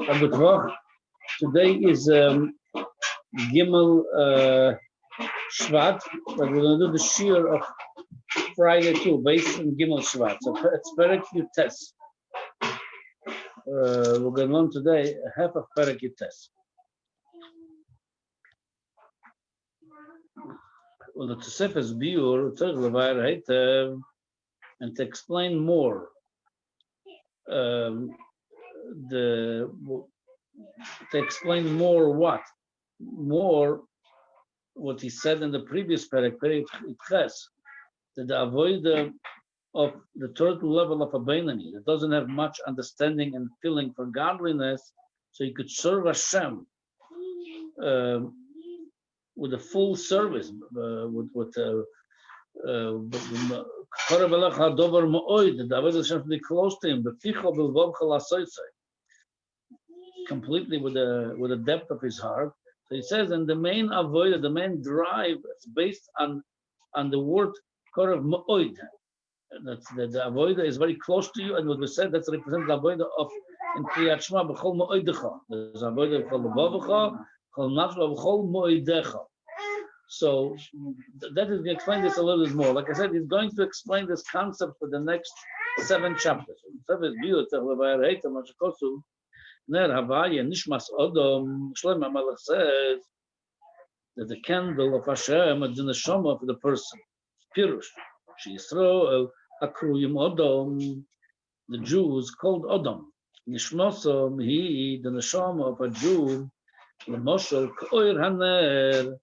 Good work. Today is Gimel Shvat, but we're going to do the Shir of Friday too, based on Gimel Shvat. So it's Perek Yutes. We're going to learn today half of Perek Yutes. Well, the Tosefes Biur, and to explain more, to explain more what he said in the previous Perek Ches, that the avoider of the third level of a Beinani that doesn't have much understanding and feeling for godliness, so he could serve Hashem with a full service, the avodah Hashem to be close to him, completely with the depth of his heart. So he says, and the main avodah, the main drive, is based on the word korav ma'oid. That's the avodah is very close to you, and what we said that's represents the avodah of in Kriyat Shema b'chol ma'oidecha. There's avodah b'chol levavecha, b'chol nafshecha, b'chol ma'oidecha. So that is, we explain this a little bit more. Like I said, he's going to explain this concept for the next 7 chapters. Ner Havaya Nishmas Odom Shlomo Melech says that the candle of Hashem is in the neshama of the person. Pirush, Yisrael Akruyim Odom. The Jews called Odom. Nishmosom he the neshama of a Jew. L'moshel K'oir Haner.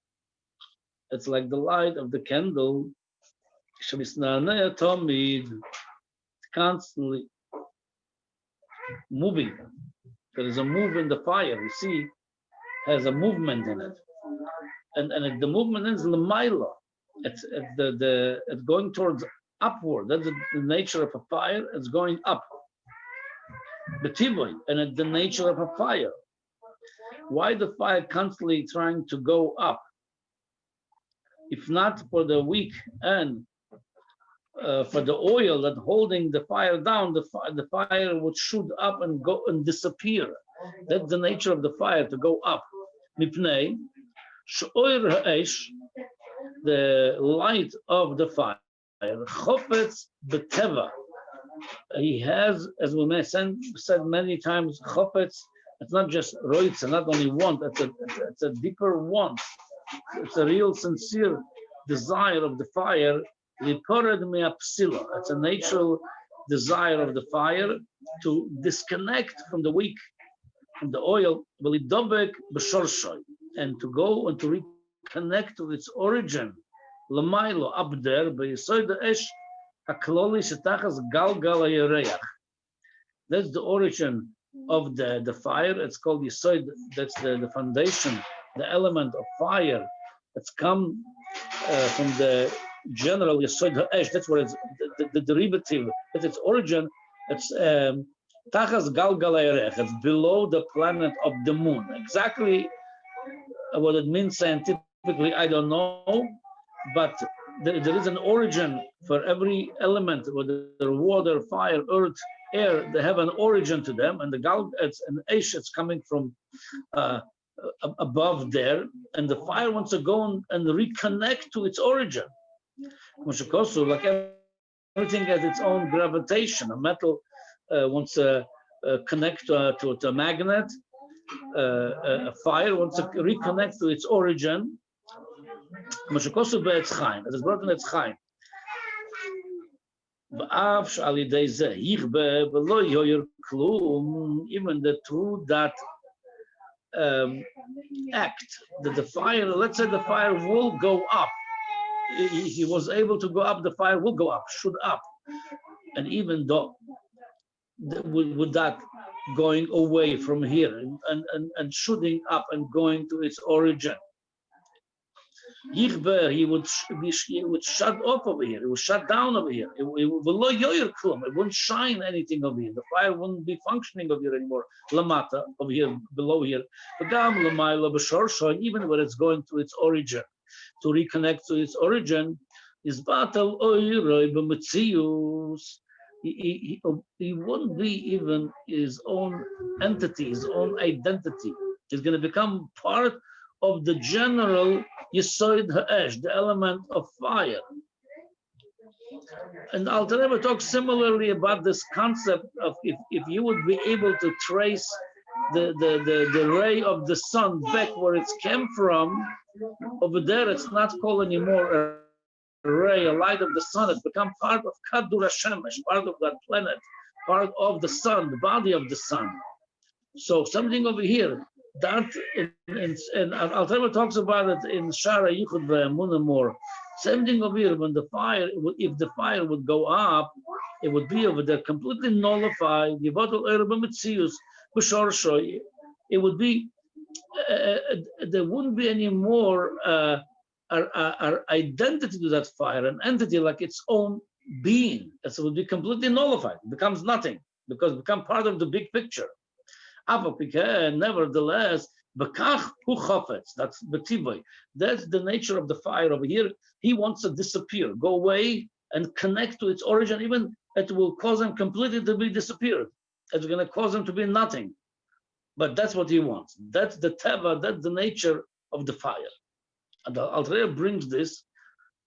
It's like the light of the candle. Shemisnanei Tomid, constantly moving. There is a move in the fire. You see, has a movement in it, and the movement is l'mayla. It's going towards upward. That's the nature of a fire. It's going up. B'tivoy, and it's the nature of a fire. Why the fire constantly trying to go up? If not for the wick and for the oil that holding the fire down, the fire would shoot up and go and disappear. That's the nature of the fire, to go up. Mipnei, she'oir ha'esh, the light of the fire, chofetz b'teva. He has, as we may said many times, chofetz. It's not just roitz, and not only want. It's a deeper want. It's a real, sincere desire of the fire. It's a natural desire of the fire to disconnect from the wick, from the oil, and to go and to reconnect to its origin. Up there, that's the origin of the fire. It's called Yesod. That's the foundation, the element of fire. It's come from the general Yesod ha'esh. That's what it's the derivative. That's its origin. It's Tachas Galgal Hayarech. It's below the planet of the moon. Exactly what it means scientifically, I don't know, but there is an origin for every element, whether water, fire, earth, air. They have an origin to them, and the Gal, it's an Esh. It's coming from above there, and the fire wants to go and reconnect to its origin. Like everything has its own gravitation. A metal wants to connect to a magnet. A fire wants to reconnect to its origin. It is brought in its chaim. Even the two that act, that the fire, let's say the fire will go up. He was able to go up, the fire will go up, shoot up. And even though, with that going away from here and shooting up and going to its origin, he would shut off over here. It would shut down over here. It wouldn't shine anything over here. The fire wouldn't be functioning over here anymore. Lamata, over here, below here. Even when it's going to its origin, to reconnect to its origin, is batal oiroi b'metzius. he wouldn't be even his own entity, his own identity. He's going to become part of the general Yesod Ha'esh, the element of fire. And Alter Rebbe talks similarly about this concept of if you would be able to trace the ray of the sun back where it came from, over there it's not called anymore a ray, a light of the sun. It's become part of Kadur HaShemesh, part of that planet, part of the sun, the body of the sun. So something over here, that and Alter Rebbe talks about it in Shara Yichud Ve'emunah more. Same thing over here, when the fire, if the fire would go up, it would be over there completely nullified. It would be, there wouldn't be any more our identity to that fire, an entity like its own being. It would be completely nullified. It becomes nothing because it becomes part of the big picture. Nevertheless, that's betivoy. That's the nature of the fire over here. He wants to disappear, go away, and connect to its origin. Even it will cause him completely to be disappeared. It's going to cause him to be nothing. But that's what he wants. That's the teva. That's the nature of the fire. And the Alter Rebbe brings this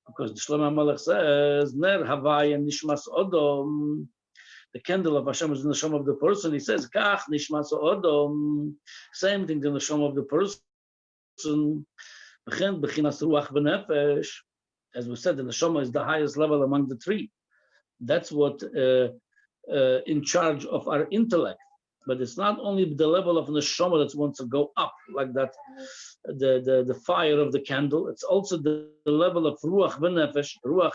because the Shlomo HaMelech says, "Ner Havaya Nishmas Odom." The candle of Hashem is in the neshama of the person. He says, "Kach nishmas odom." Same thing in the neshama of the person. Bechinas ruach v'nefesh. As we said, the neshama is the highest level among the three. That's what in charge of our intellect. But it's not only the level of neshama that wants to go up like that, the fire of the candle. It's also the level of ruach v'nefesh. Ruach.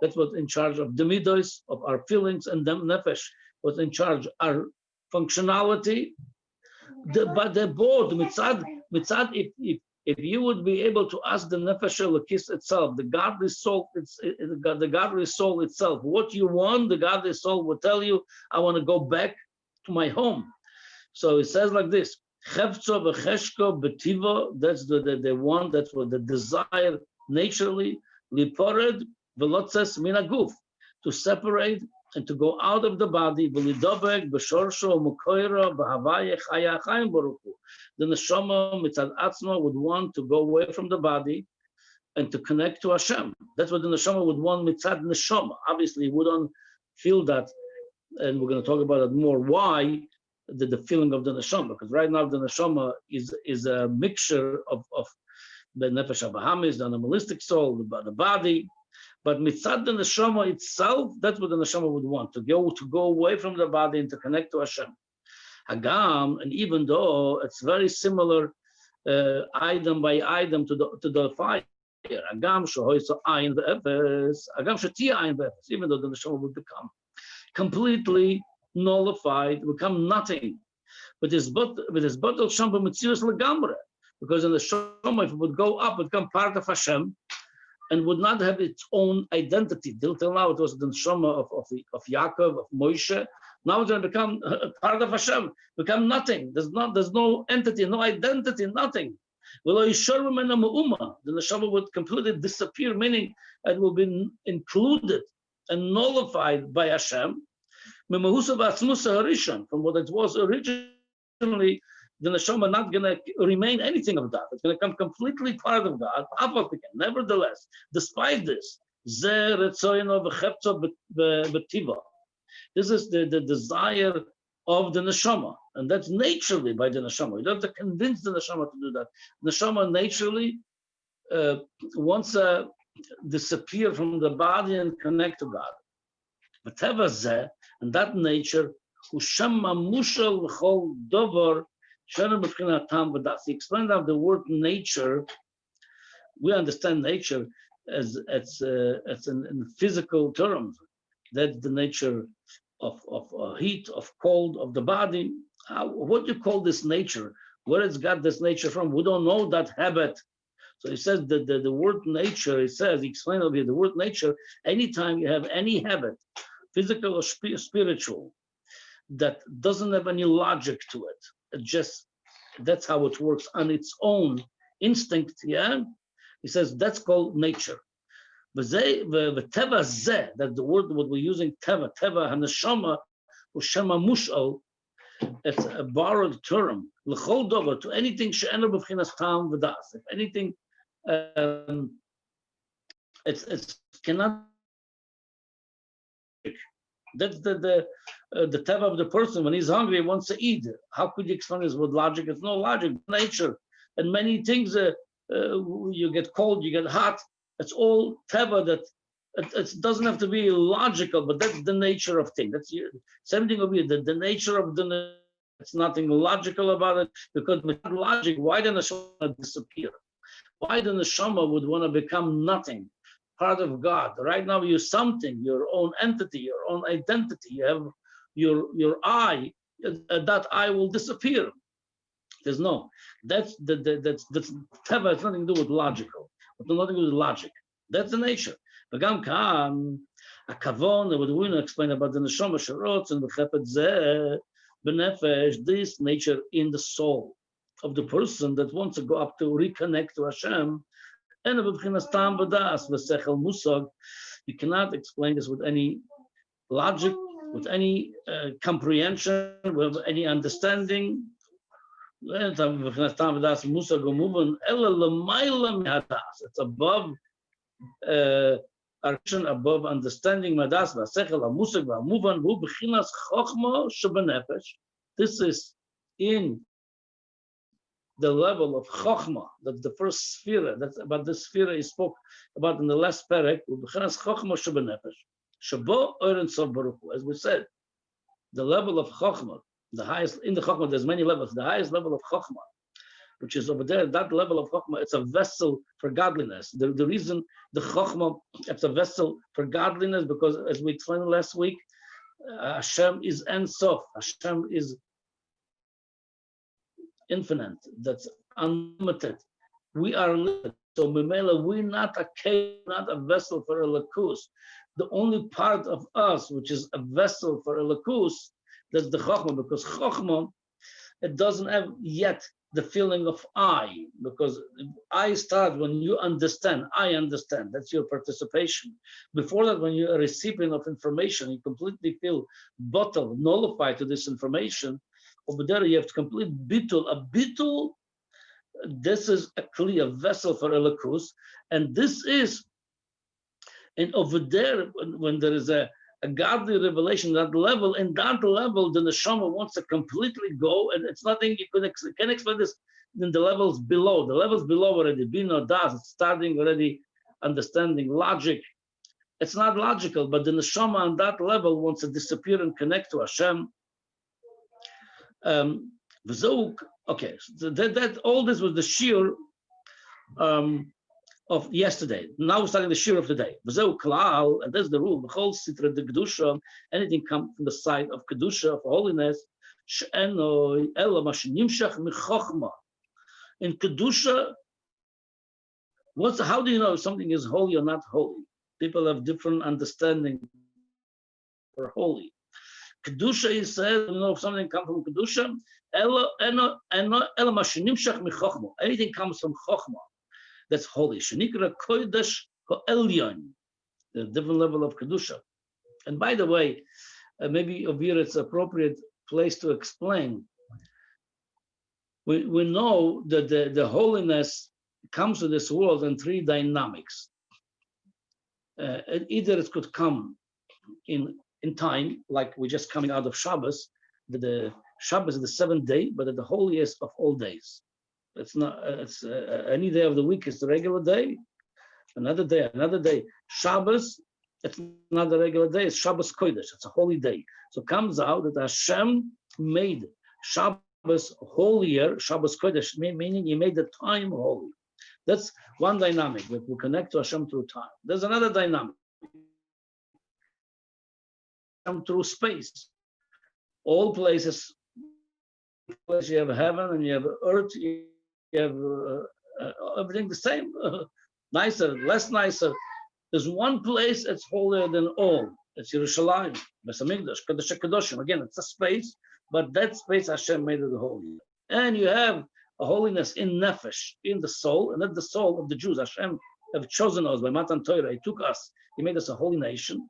That's what's in charge of the midos, of our feelings, and the nefesh, what's in charge of our functionality. But they're both mitzad. If you would be able to ask the nefesh elokis itself, the godly soul, the godly soul itself, what you want, the godly soul will tell you, I want to go back to my home. So it says like this: Chevtzo v'cheshko betivo. That's the one. That's what the desire naturally. Lipored. Velotzes mina guf, to separate and to go out of the body. V'lidobek b'shorsho mukoiro b'havaya chaya chayim baruchu. The neshama mitzad atzma would want to go away from the body and to connect to Hashem. That's what the neshama would want mitzad neshama. Obviously, we don't feel that, and we're going to talk about it more. Why the feeling of the neshama? Because right now the neshama is a mixture of the nefesh habahamis, the animalistic soul, the body. But mitzad the neshama itself, that's what the neshama would want, to go away from the body and to connect to Hashem. Hagam, and even though it's very similar item by item to the fire, Hagam shehoysa ayin ve'efes, Hagam shetia ayin ve'efes, even though the neshama would become completely nullified, become nothing. But his bottle shamba mitzius legamre, because in the neshama, if it would go up, it would become part of Hashem, and would not have its own identity. Till now, it was the neshama of Yaakov, of Moshe. Now it's going to become part of Hashem, become nothing. There's no entity, no identity, nothing. The neshama would completely disappear, meaning it will be included and nullified by Hashem. From what it was originally, the neshama not going to remain anything of that. It's going to come completely part of God. Nevertheless, despite this, this is the desire of the neshama, and that's naturally by the neshama. You don't have to convince the neshama to do that. The neshama naturally wants to disappear from the body and connect to God. But Teves, and that nature, he explained out the word nature. We understand nature as it's in physical terms. That's the nature of heat, of cold, of the body. What do you call this nature? Where it's got this nature from? We don't know that habit. So he says that the word nature, he explained over here, the word nature, anytime you have any habit, physical or spiritual, that doesn't have any logic to it. That's how it works on its own instinct, yeah? He says that's called nature. The teva zeh, that the word what we're using, teva haneshama, or shema mushal, it's a borrowed term. L'chol dover, to anything she'enu b'chinas tam v'das. If anything, it's cannot. That's the teva of the person. When he's hungry, he wants to eat. How could you explain this with logic? It's no logic, nature, and many things. You get cold, you get hot. It's all teva. That it doesn't have to be logical, but that's the nature of things. That's same thing over here. The nature of the. It's nothing logical about it, because without logic, why the neshama disappear? Why the neshama would want to become nothing? Part of God. Right now, you're something, your own entity, your own identity. You have your I. That I will disappear. There's no. That's teva. It's nothing to do with logical. It's nothing to do with logic. That's the nature. V'gam kan a kavon. What we explain about the neshama sherotz and the chepet zeh benefesh. This nature in the soul of the person that wants to go up to reconnect to Hashem. And you cannot explain this with any logic, with any comprehension, with any understanding. It's above above understanding. This is in the level of Chokhmah, that's the first sphere. That's about the sphere he spoke about in the last parak. As we said, the level of Chokhmah, the highest in the Chokhmah, there's many levels. The highest level of Chokhmah, which is over there, that level of Chokhmah, it's a vessel for godliness. The reason the Chokhmah, it's a vessel for godliness, because as we explained last week, Hashem is Ein Sof. Hashem is infinite, that's unlimited. We are limited. So Mimela, we're not a cave, not a vessel for a lakus. The only part of us which is a vessel for a lakus, that's the Chokhmah, because Chokhmah, it doesn't have yet the feeling of I, because I start when you understand, I understand, that's your participation. Before that, when you're a recipient of information, you completely feel bottled, nullified to this information. Over there, you have to complete bitul. A bitul, this is actually a vessel for elikus, and this is, and over there, when there is a godly revelation, that level, in that level, the neshama wants to completely go, and it's nothing you can explain this in the levels below. The levels below already, bino das, it's starting already understanding logic. It's not logical, but the neshama on that level wants to disappear and connect to Hashem. Okay, so that all this was the shiur of yesterday. Now we're starting the shiur of today. And that's the rule. The whole sitra de kedusha, anything comes from the side of kedusha, of holiness. In kedusha, how do you know if something is holy or not holy? People have different understanding for holy. Kedusha, he says, you know, if something comes from Kedusha, anything comes from Chokhmah, that's holy. Shenikra Kodesh Ha'elyon, the different level of Kedusha. And by the way, maybe over here it's appropriate place to explain. We know that the holiness comes to this world in three dynamics. Either it could come in time, like we're just coming out of Shabbos. The Shabbos is the seventh day, but the holiest of all days. It's not. It's any day of the week is the regular day. Another day. Shabbos, it's not a regular day. It's Shabbos Kodesh. It's a holy day. So it comes out that Hashem made Shabbos holier. Shabbos Kodesh, meaning He made the time holy. That's one dynamic that will connect to Hashem through time. There's another dynamic. Through space. All places, you have heaven and you have earth, you have everything the same, nicer, less nicer. There's one place that's holier than all. It's Yerushalayim, Beis Hamikdash, Kodesh HaKadoshim. Again, it's a space, but that space Hashem made it holy. And you have a holiness in nefesh, in the soul, and that's the soul of the Jews. Hashem have chosen us by Matan Torah. He took us. He made us a holy nation.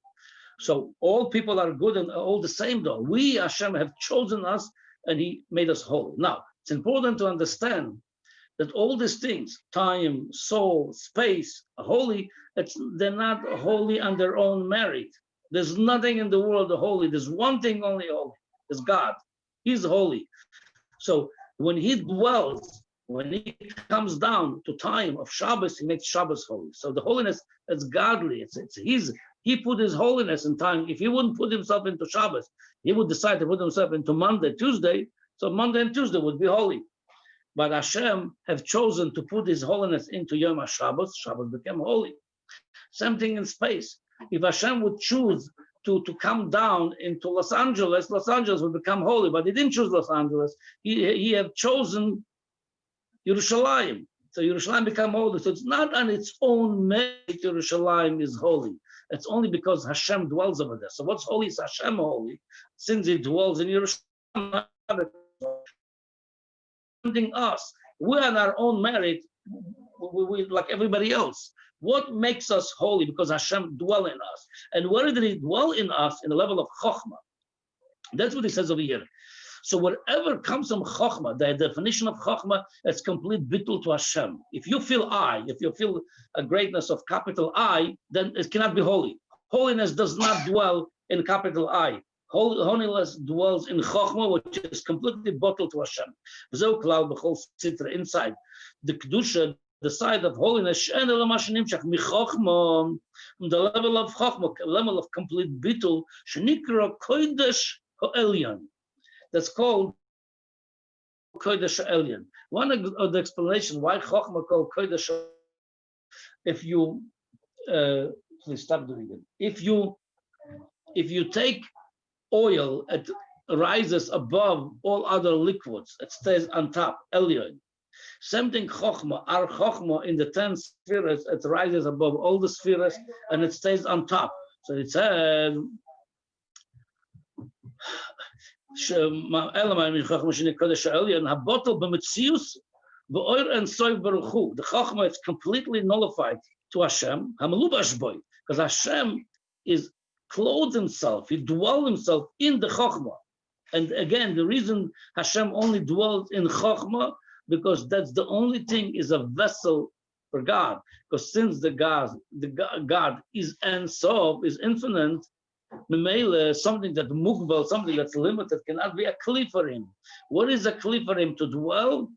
So all people are good and all the same, though. We, Hashem, have chosen us, and He made us holy. Now, it's important to understand that all these things, time, soul, space, holy, they're not holy on their own merit. There's nothing in the world holy. There's one thing only holy. There's God. He's holy. So when He dwells, when He comes down to time of Shabbos, He makes Shabbos holy. So the holiness is godly. It's He put His holiness in time. If He wouldn't put Himself into Shabbos, He would decide to put Himself into Monday, Tuesday. So Monday and Tuesday would be holy. But Hashem have chosen to put His holiness into Yom HaShabbos. Shabbos became holy. Same thing in space. If Hashem would choose to come down into Los Angeles would become holy. But He didn't choose Los Angeles. He have chosen Yerushalayim. So Yerushalayim become holy. So it's not on its own merit Yerushalayim is holy. It's only because Hashem dwells over there. So what's holy is Hashem holy, since He dwells in Yerushalayim. Us, we on our own merit, we like everybody else. What makes us holy? Because Hashem dwell in us. And where did He dwell in us? In the level of Chokhmah. That's what He says over here. So whatever comes from Chokhmah, the definition of Chokhmah, it's complete bittul to Hashem. If you feel if you feel a greatness of capital I, then it cannot be holy. Holiness does not dwell in capital I. Holiness dwells in Chokhmah, which is completely bottled to Hashem. Inside the Kedusha, the side of holiness, the level of Chokhmah, level of complete bittul, shenikra kodesh ha'elyon. That's called kodesh ha'elyon. One of the explanation why Chokhmah called kodesh. If you please stop doing it. If you take oil, it rises above all other liquids. It stays on top, Elyon. Same thing, Chokhmah. Our Chokhmah in the 10 spheres, it rises above all the spheres and it stays on top. So it says, the Chokhmah is completely nullified to Hashem, because Hashem is clothed Himself, He dwells Himself in the Chokhmah. And again, the reason Hashem only dwells in Chokhmah, because that's the only thing is a vessel for God. Because since the God is Ein Sof, is infinite, Memele, something that mukbal, something that's limited, cannot be a kli for Him. What is a kli for Him to dwell?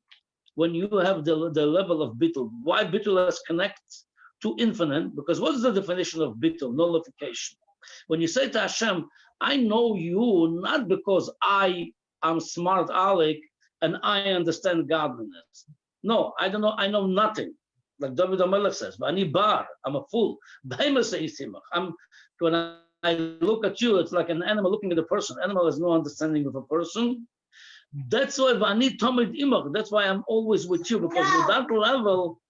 When you have the level of bittul. Why bittul connects to infinite? Because what is the definition of bittul? Nullification. When you say to Hashem, I know you not because I am smart Alec and I understand godliness. No, I don't know. I know nothing. Like David HaMelech says, "Ani bar, I'm a fool." When I look at you, it's like an animal looking at a person. Animal has no understanding of a person. That's why Vani Tomid Imach. That's why I'm always with you, because with that level,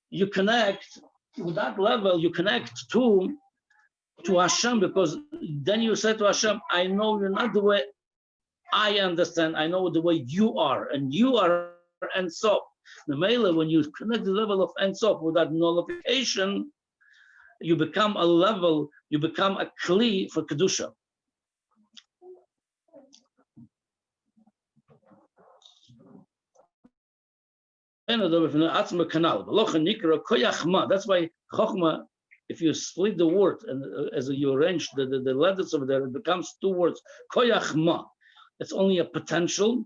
you connect. With that level, you connect to Hashem, because then you say to Hashem, I know you're not the way I understand, I know the way you are, and you are Ein Sof. The Mele, when you connect the level of Ein Sof with that nullification, you become a level, you become a kli for Kedusha. That's why Chokhmah, if you split the word and as you arrange the letters over there, it becomes two words. Koyachma. It's only a potential.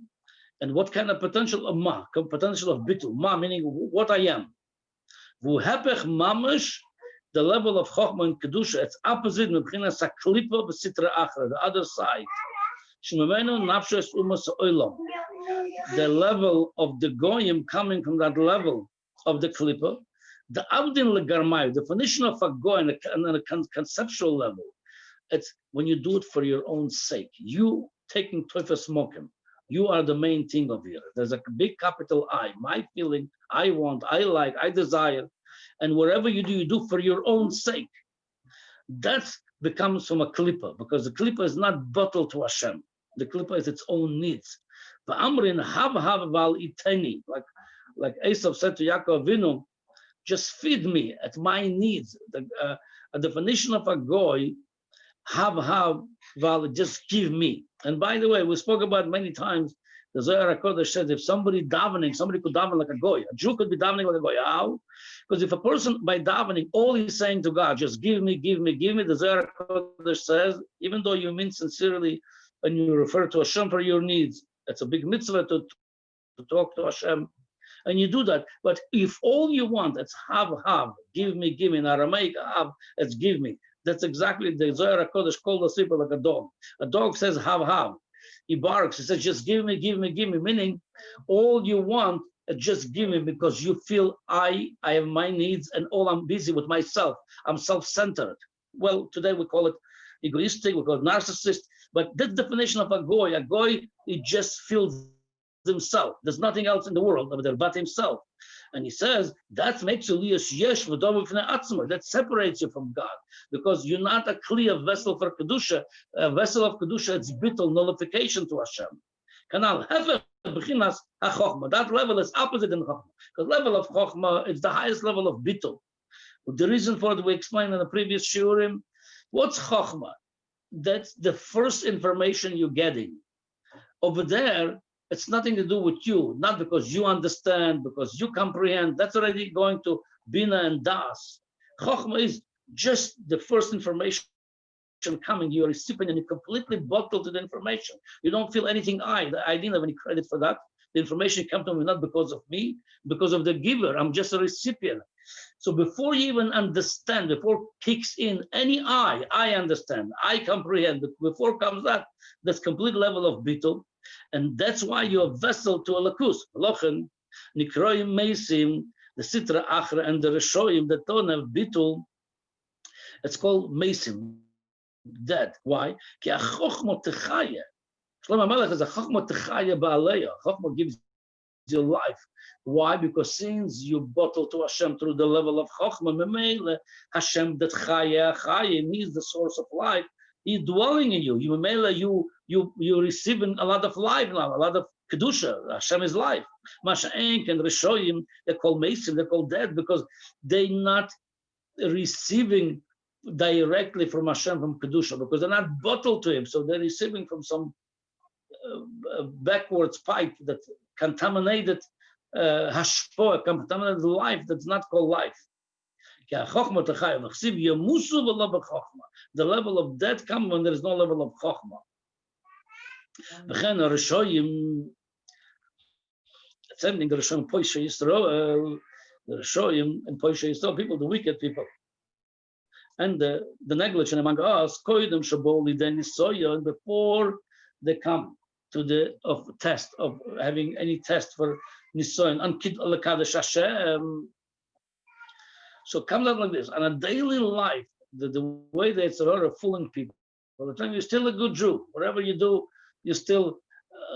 And what kind of potential of ma? Potential of bitul. Ma meaning what I am. Vuhepech mamash, the level of Chokhmah and Kedusha, it's opposite Mebchinas HaKlipa v'Sitra Achra, the other side. Shememenu nafshes umas oilam. The level of the goyim coming from that level of the klipa, the avdin legarmai, the definition of a goy on a conceptual level, it's when you do it for your own sake. You taking Teves mokim, you are the main thing of here. There's a big capital I, my feeling, I want, I like, I desire, and whatever you do for your own sake. That becomes from a klipa, because the klipa is not bottled to Hashem. The klipa is its own needs. Like Esav said to Yaakov Avinu, just feed me at my needs. A definition of a goy, have, well, just give me. And by the way, we spoke about many times, the Zohar HaKodesh says if somebody davening, somebody could daven like a goy. A Jew could be davening like a goy. How? Because if a person by davening, all he's saying to God, just give me, give me, give me, the Zohar HaKodesh says, even though you mean sincerely when you refer to Hashem for your needs, it's a big mitzvah to talk to Hashem, and you do that. But if all you want, it's have, give me, in Aramaic, have, it's give me. That's exactly the Zohar HaKodesh called the sleeper like a dog. A dog says have. He barks, he says just give me, meaning all you want, just give me, because you feel I have my needs and all I'm busy with myself. I'm self-centered. Well, today we call it egoistic, we call it narcissist, but that's the definition of a goy, he just feels himself. There's nothing else in the world but himself. And he says that makes you liyas yesh v'dom b'fnei atzmo. That separates you from God, because you're not a clear vessel for kedusha. A vessel of kedusha, it's bittul, nullification to Hashem. Kanal hefer b'chinas hachochma. That level is opposite in chochma. Because level of chochma is the highest level of bittul. The reason for it we explained in the previous shiurim. What's chochma? That's the first information you're getting. Over there, it's nothing to do with you, not because you understand, because you comprehend. That's already going to Bina and Das. Chochmah is just the first information coming. You're a recipient and you're completely bottled to the information. You don't feel anything I didn't have any credit for that. The information comes to me not because of me, because of the giver. I'm just a recipient. So before you even understand, before kicks in any I understand, I comprehend. Before comes that's complete level of bittul. And that's why you're a vessel to a lakus. Lochen, Nikroim Meisim, the Sitra Achra and the Reshoim, the tone of Bitul, it's called Meisim, dead. Why? Ki achochmo techaya. Shlomo Melech is a chochmo techaya ba'aleya. Chochmo gives you life. Why? Because since you bottle to Hashem through the level of chochma, memele, Hashem that chaya, He's the source of life. He's dwelling in you. You're receiving a lot of life now, a lot of kedusha. Hashem is life. Masha'enk and Rishoyim, they're called Mesim, they're called dead because they're not receiving directly from Hashem, from kedusha, because they're not bottled to Him. So they're receiving from some backwards pipe that contaminated hashpoah, contaminated life that's not called life. The level of death comes when there is no level of chokhmah. Same thing, the Rishoyim Poisha Yisrael, the Rishoyim and Poisha Yisrael, people, the wicked people, and the negligent among us, koydem shaboli then and before they come to the test of having any test for nisoyon, ankid alakadosh Hashem. So it comes out like this. On a daily life, the way that it's are fooling people. By the time you're still a good Jew, whatever you do, you're still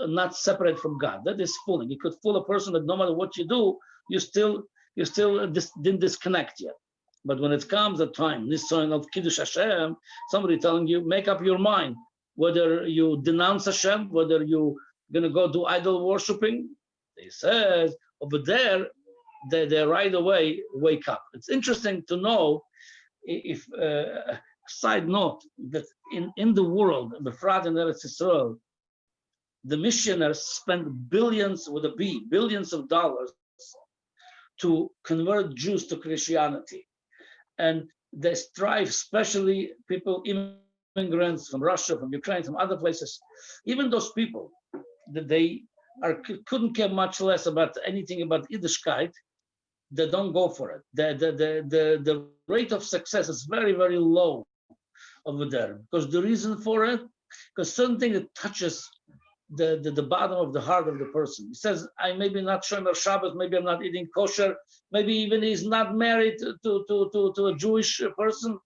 not separate from God. That is fooling. You could fool a person that no matter what you do, you still didn't disconnect yet. But when it comes a time, this sign of Kiddush Hashem, somebody telling you, make up your mind, whether you denounce Hashem, whether you're gonna go do idol worshiping. They says over there, they right away wake up. It's interesting to know, if side note, that in the world, Befrat and Eretz Yisrael, the missionaries spend billions with a B, billions of dollars to convert Jews to Christianity. And they strive, especially people, immigrants from Russia, from Ukraine, from other places, even those people, that they couldn't care much less about anything about Yiddishkeit, they don't go for it. The rate of success is very, very low over there. Because the reason for it, because something that touches the bottom of the heart of the person. He says, I maybe not Shomer Shabbos, maybe I'm not eating kosher, maybe even he's not married to a Jewish person.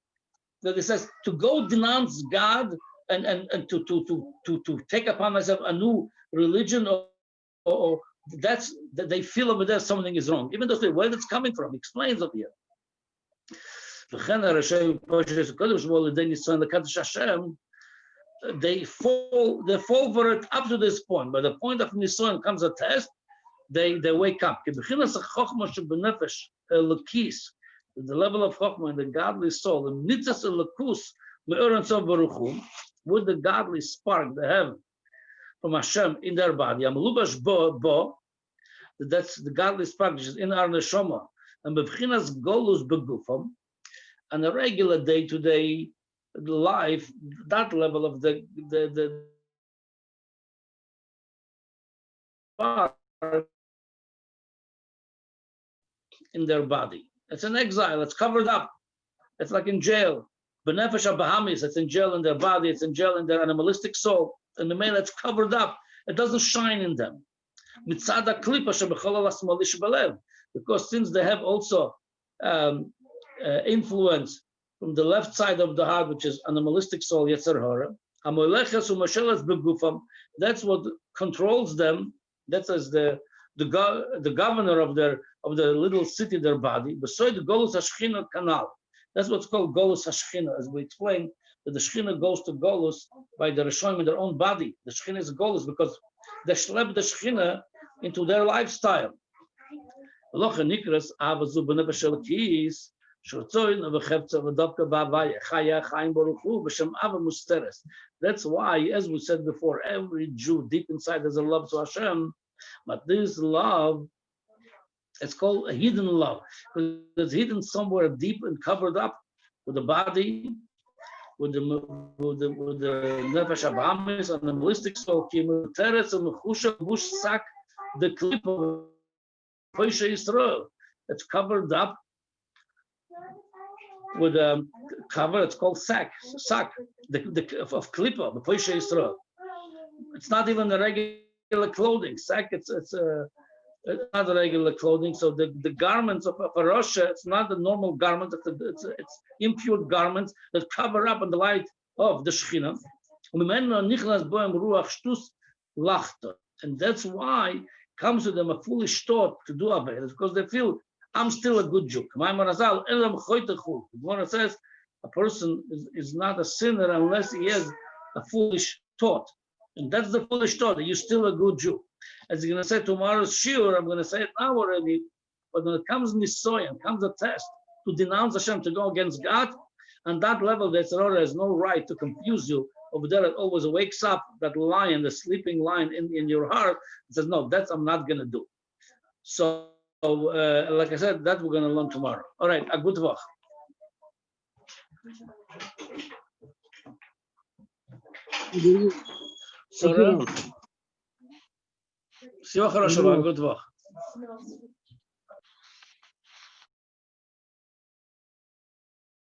That he says to go denounce God and to take upon myself a new religion, or that's that they feel over there something is wrong, even though they where it's coming from. He explains up here. They fall for it up to this point. By the point of Nisan comes a test, they wake up. Elokis, the level of Chokhmah and the godly soul, the Nitzas Elokus, Me'oren Sof Baruch Hu, with the godly spark they have from Hashem in their body, Amlubash Bo, that's the godly spark which is in our neshama, and Bevchinas Golus Begufam, on a regular day-to-day life, that level of the spark in their body. It's an exile, it's covered up. It's like in jail. Benefesh Bahamis, it's in jail in their body, it's in jail in their animalistic soul. And the man that's covered up, it doesn't shine in them. Because since they have also influence from the left side of the heart, which is animalistic soul, Yetzer Hara, that's what controls them. That's as the governor of the little city, their body. Beside the Golus Hashchina canal. That's what's called Golus Hashchina, as we explained, that the Shechina goes to Golus by the Rishonim in their own body. The Shechina is Golus because they schlep the Shechina into their lifestyle. That's why, as we said before, every Jew deep inside has a love to Hashem, but this love, it's called a hidden love, because it's hidden somewhere deep and covered up with the body, with the nefesh abamis and the ballistic soul, teres and mechusha bush sack, the clip of Poshe Yisrael. It's covered up with a cover. It's called sack of klipa, the Poshe Yisrael. It's not even the regular clothing. Sack. It's not the regular clothing. So the garments of a Rosh, it's not the normal garment. It's impure garments that cover up in the light of the Shekhinah. And that's why comes to them a foolish thought to do Avelis, because they feel, I'm still a good Jew. The Gemara says a person is not a sinner unless he has a foolish thought. And that's the foolish thought, that you're still a good Jew. As you're going to say tomorrow's shiur, I'm going to say it now already, but when it comes Nisoyan, comes a test to denounce Hashem, to go against God, on that level, the Yetzer Hara has no right to confuse you. Over there, it always wakes up that lion, the sleeping lion in your heart, and says, no, that's I'm not going to do. So, like I said, that we're going to learn tomorrow. All right, a good vach. So, good vach.